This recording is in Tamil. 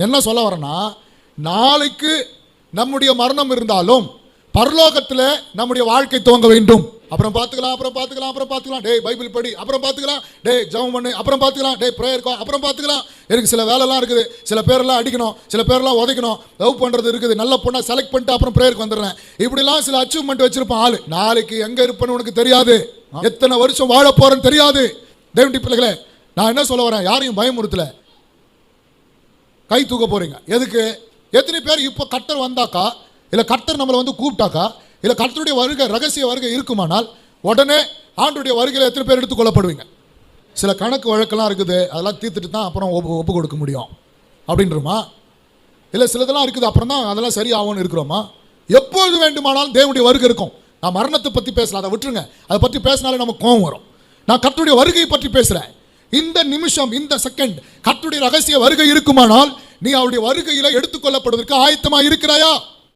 என்ன சொல்ல வரேன்னா, நாளைக்கு நம்முடைய மரணம் இருந்தாலும் பரலோகத்தில் நம்முடைய வாழ்க்கை துவங்க வேண்டும். அப்புறம் பார்த்துக்கலாம், டேய் பைபிள் படி, அப்புறம் பார்த்துக்கலாம், டேய் ஜெபம் பண்ணு, அப்புறம் பார்த்துக்கலாம், டேய் ப்ரேயர் கோ, அப்புறம் பார்த்துக்கலாம். எனக்கு சில வேலைலாம் இருக்குது, சில பேரெல்லாம் அடிக்கணும், சில பேரெல்லாம் உதைக்கணும், லவ் பண்ணுறது இருக்குது, நல்ல பொண்ணை செலக்ட் பண்ணிட்டு அப்புறம் ப்ரேயருக்கு வந்துடுறேன். இப்படிலாம் சில அச்சீவ்மெண்ட் வச்சிருப்பான் ஆளு. நாளைக்கு எங்கே இருப்பேன்னு உனக்கு தெரியாது, எத்தனை வருஷம் வாழ போறேன்னு தெரியாது. தேவனுடைய பிள்ளைகளே, நான் என்ன சொல்ல வரேன், யாரையும் பயமுறுத்தல. கை தூக்க போறீங்க எதுக்கு? எத்தனை பேர் இப்போ கர்த்தர் வந்தாக்கா, இல்லை கர்த்தர் நம்மளை வந்து கூப்பிட்டாக்கா, இல்லை கர்த்தருடைய வருகை ரகசிய வருகை இருக்குமானால் உடனே ஆண்டுடைய வருகையில் எத்தனை பேர் எடுத்துக்கொள்ளப்படுவீங்க? சில கணக்கு வழக்கெல்லாம் இருக்குது, அதெல்லாம் தீர்த்துட்டு தான் அப்புறம் ஒப்பு கொடுக்க முடியும் அப்படின்றோமா? இல்லை சிலதெல்லாம் இருக்குது அப்புறம் தான் அதெல்லாம் சரி ஆகும்னு இருக்கிறோமா? எப்பொழுது வேண்டுமானாலும் தேவனுடைய வருகை இருக்கும். நான் மரணத்தை பற்றி பேசலாம், அதை விட்டுருங்க. அதை பற்றி பேசினாலே நமக்கு கோபம் வரும். நான் கர்த்தருடைய வருகையை பற்றி பேசுகிறேன். இந்த நிமிஷம், இந்த செகண்ட் கர்த்தருடைய ரகசிய வருகை இருக்குமானால் நீ அவருடைய வருகையில் எடுத்துக்கொள்ளப்படுவதற்கு ஆயத்தமாக இருக்கிறாயா?